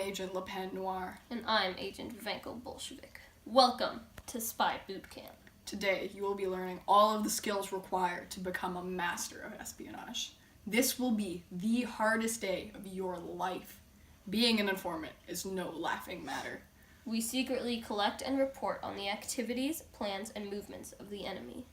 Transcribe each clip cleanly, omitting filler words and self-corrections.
Agent Lapin Noir. And I'm Agent Vanko Bolshevik. Welcome to Spy Boot Camp. Today, you will be learning all of the skills required to become a master of espionage. This will be the hardest day of your life. Being an informant is no laughing matter. We secretly collect and report on the activities, plans, and movements of the enemy.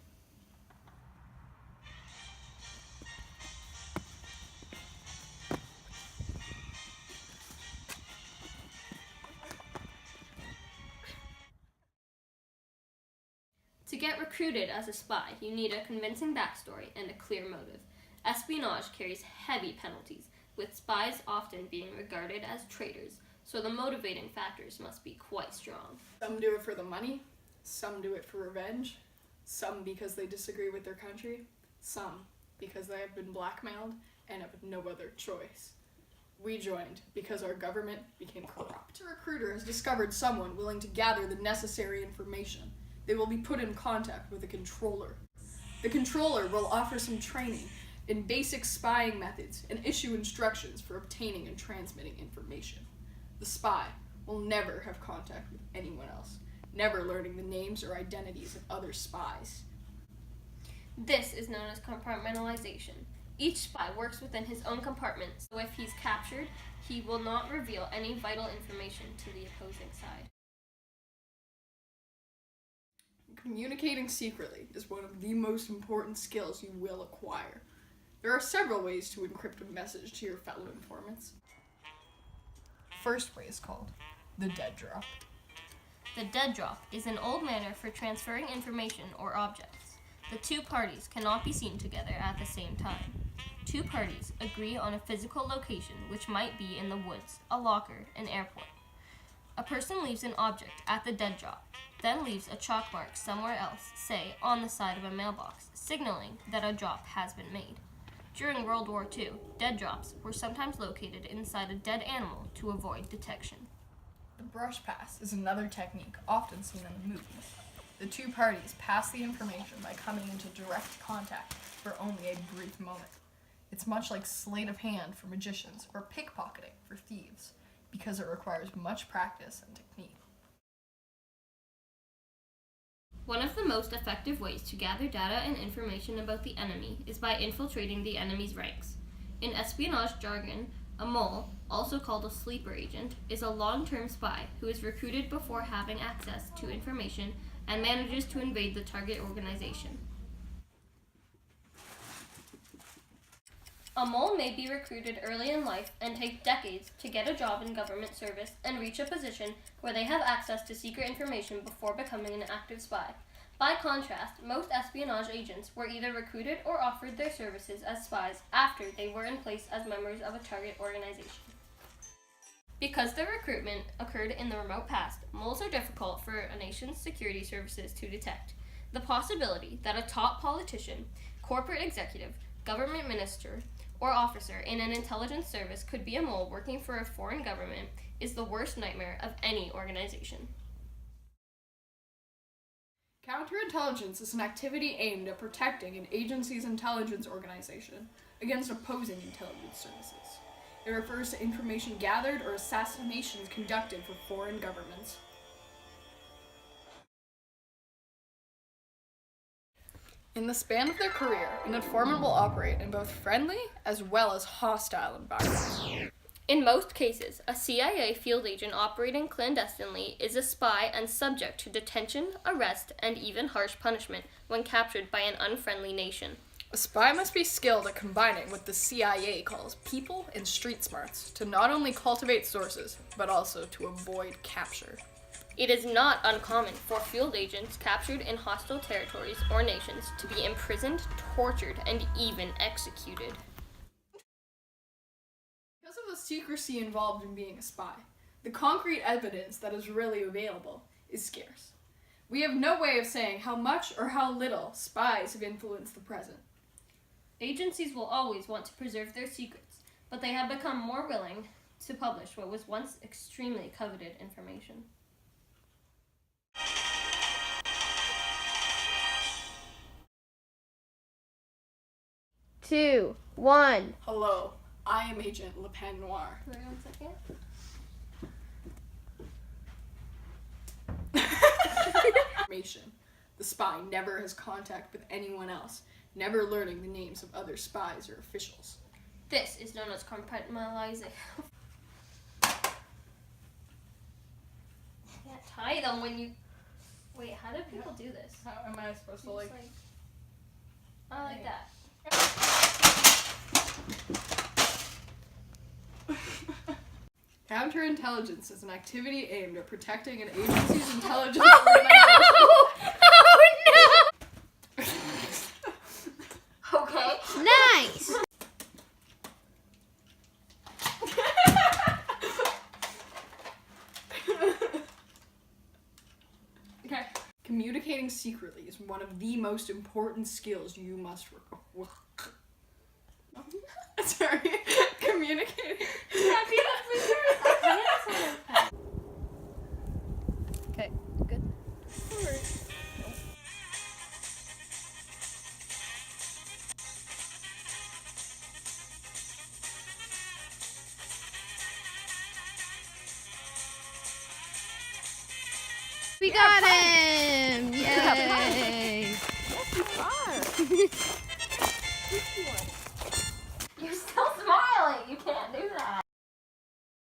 To get recruited as a spy, you need a convincing backstory and a clear motive. Espionage carries heavy penalties, with spies often being regarded as traitors, so the motivating factors must be quite strong. Some do it for the money, some do it for revenge, some because they disagree with their country, some because they have been blackmailed and have no other choice. We joined because our government became corrupt. A recruiter has discovered someone willing to gather the necessary information. They will be put in contact with a controller. The controller will offer some training in basic spying methods and issue instructions for obtaining and transmitting information. The spy will never have contact with anyone else, never learning the names or identities of other spies. This is known as compartmentalization. Each spy works within his own compartment, so if he's captured, he will not reveal any vital information to the opposing side. Communicating secretly is one of the most important skills you will acquire. There are several ways to encrypt a message to your fellow informants. First way is called the dead drop. The dead drop is an old manner for transferring information or objects. The two parties cannot be seen together at the same time. Two parties agree on a physical location, which might be in the woods, a locker, an airport. A person leaves an object at the dead drop, then leaves a chalk mark somewhere else, say on the side of a mailbox, signaling that a drop has been made. During World War II, dead drops were sometimes located inside a dead animal to avoid detection. The brush pass is another technique often seen in the movies. The two parties pass the information by coming into direct contact for only a brief moment. It's much like sleight of hand for magicians or pickpocketing for thieves, because it requires much practice and technique. One of the most effective ways to gather data and information about the enemy is by infiltrating the enemy's ranks. In espionage jargon, a mole, also called a sleeper agent, is a long-term spy who is recruited before having access to information and manages to invade the target organization. A mole may be recruited early in life and take decades to get a job in government service and reach a position where they have access to secret information before becoming an active spy. By contrast, most espionage agents were either recruited or offered their services as spies after they were in place as members of a target organization. Because their recruitment occurred in the remote past, moles are difficult for a nation's security services to detect. The possibility that a top politician, corporate executive, government minister, or officer in an intelligence service could be a mole working for a foreign government is the worst nightmare of any organization. Counterintelligence is an activity aimed at protecting an agency's intelligence organization against opposing intelligence services. It refers to information gathered or assassinations conducted for foreign governments. In the span of their career, an informant will operate in both friendly as well as hostile environments. In most cases, a CIA field agent operating clandestinely is a spy and subject to detention, arrest, and even harsh punishment when captured by an unfriendly nation. A spy must be skilled at combining what the CIA calls people and street smarts to not only cultivate sources, but also to avoid capture. It is not uncommon for field agents captured in hostile territories or nations to be imprisoned, tortured, and even executed. Because of the secrecy involved in being a spy, the concrete evidence that is really available is scarce. We have no way of saying how much or how little spies have influenced the present. Agencies will always want to preserve their secrets, but they have become more willing to publish what was once extremely coveted information. 2, 1. Hello, I am Agent Lapin Noir. Wait 1 second. Information. The spy never has contact with anyone else, never learning the names of other spies or officials. This is known as compartmentalizing. Yeah, tie them when you... Wait, how do people do this? How am I supposed to, like... I like that. Counterintelligence is an activity aimed at protecting an agency's intelligence organization. Oh no! Okay. Nice. Okay. Communicating secretly is one of the most important skills you must Sorry. Communicating. Okay, good. We got him! Yay! Yes, you are.